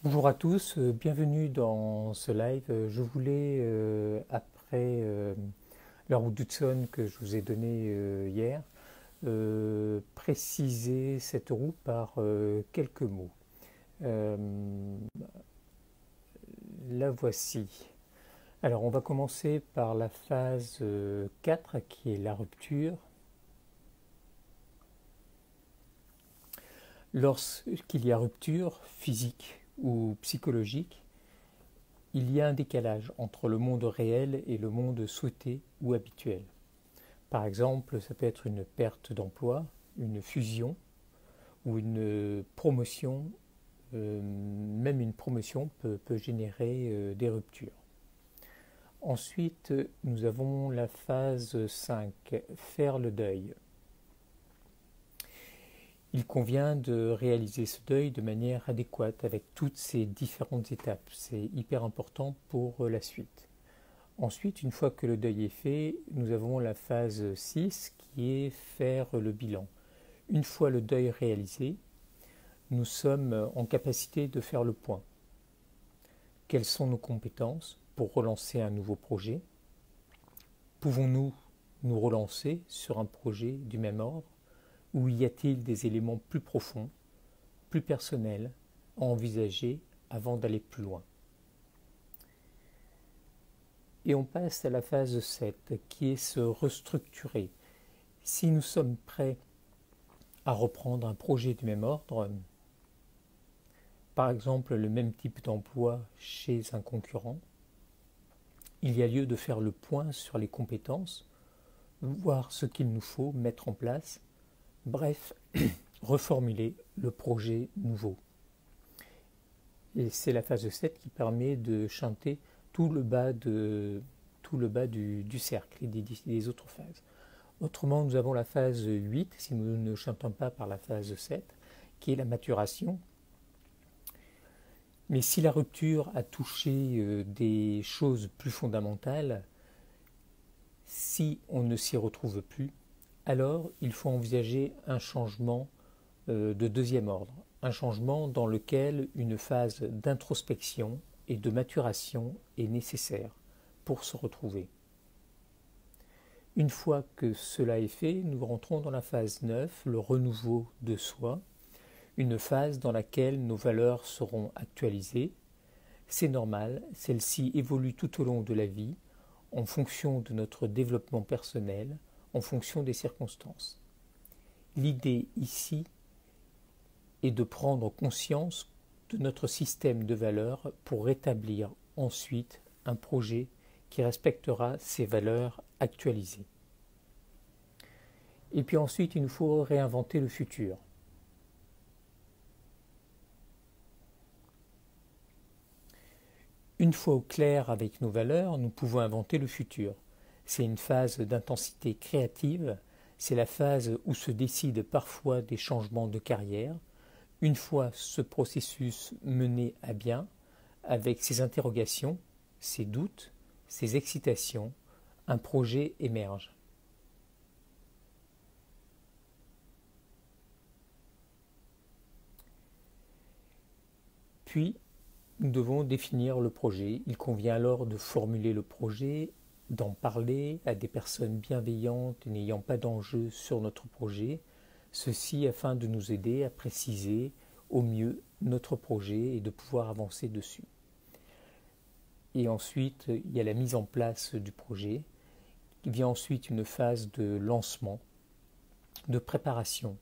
Bonjour à tous, bienvenue dans ce live. Je voulais, après la route d'Hudson que je vous ai donnée hier, préciser cette roue par quelques mots. Euh, la voici. Alors on va commencer par la phase 4 qui est la rupture. Lorsqu'il y a rupture physique ou psychologique, il y a un décalage entre le monde réel et le monde souhaité ou habituel. Par exemple, ça peut être une perte d'emploi, une fusion ou une promotion. Même une promotion peut générer des ruptures. Ensuite, nous avons la phase 5, faire le deuil. Il convient de réaliser ce deuil de manière adéquate avec toutes ces différentes étapes. C'est hyper important pour la suite. Ensuite, une fois que le deuil est fait, nous avons la phase 6 qui est faire le bilan. Une fois le deuil réalisé, nous sommes en capacité de faire le point. Quelles sont nos compétences pour relancer un nouveau projet? Pouvons-nous nous relancer sur un projet du même ordre? Ou y a-t-il des éléments plus profonds, plus personnels à envisager avant d'aller plus loin? Et on passe à la phase 7 qui est se restructurer. Si nous sommes prêts à reprendre un projet du même ordre, par exemple le même type d'emploi chez un concurrent, il y a lieu de faire le point sur les compétences, voir ce qu'il nous faut mettre en place, bref, reformuler le projet nouveau. Et c'est la phase 7 qui permet de chanter tout le bas du cercle et des autres phases. Autrement, nous avons la phase 8, si nous ne chantons pas par la phase 7, qui est la maturation. Mais si la rupture a touché des choses plus fondamentales, si on ne s'y retrouve plus, alors il faut envisager un changement de deuxième ordre, un changement dans lequel une phase d'introspection et de maturation est nécessaire pour se retrouver. Une fois que cela est fait, nous rentrons dans la phase 9, le renouveau de soi, une phase dans laquelle nos valeurs seront actualisées. C'est normal, celles-ci évoluent tout au long de la vie, en fonction de notre développement personnel, en fonction des circonstances. L'idée ici est de prendre conscience de notre système de valeurs pour rétablir ensuite un projet qui respectera ces valeurs actualisées. Et puis ensuite, il nous faut réinventer le futur. Une fois au clair avec nos valeurs, nous pouvons inventer le futur. C'est une phase d'intensité créative, c'est la phase où se décident parfois des changements de carrière. Une fois ce processus mené à bien, avec ses interrogations, ses doutes, ses excitations, un projet émerge. Puis, nous devons définir le projet. Il convient alors de formuler le projet, d'en parler à des personnes bienveillantes n'ayant pas d'enjeu sur notre projet, ceci afin de nous aider à préciser au mieux notre projet et de pouvoir avancer dessus. Et ensuite, il y a la mise en place du projet. Il vient ensuite une phase de lancement, de préparation,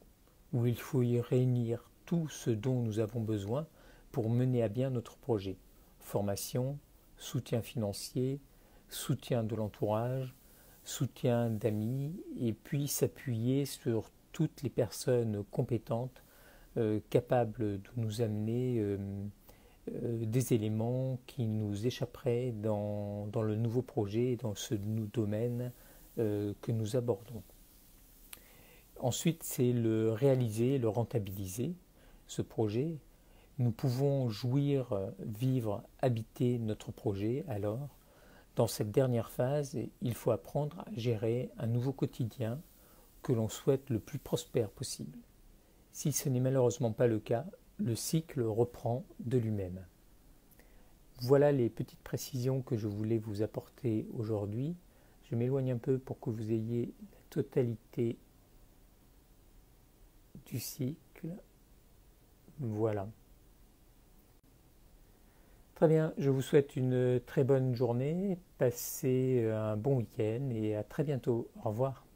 où il faut y réunir tout ce dont nous avons besoin pour mener à bien notre projet. Formation, soutien financier, soutien de l'entourage, soutien d'amis, et puis s'appuyer sur toutes les personnes compétentes capables de nous amener des éléments qui nous échapperaient dans le nouveau projet, dans ce domaine que nous abordons. Ensuite, c'est le réaliser, le rentabiliser, ce projet. Nous pouvons jouir, vivre, habiter notre projet. Alors, dans cette dernière phase, il faut apprendre à gérer un nouveau quotidien que l'on souhaite le plus prospère possible. Si ce n'est malheureusement pas le cas, le cycle reprend de lui-même. Voilà les petites précisions que je voulais vous apporter aujourd'hui. Je m'éloigne un peu pour que vous ayez la totalité du cycle. Voilà. Très bien, je vous souhaite une très bonne journée, passez un bon week-end et à très bientôt. Au revoir.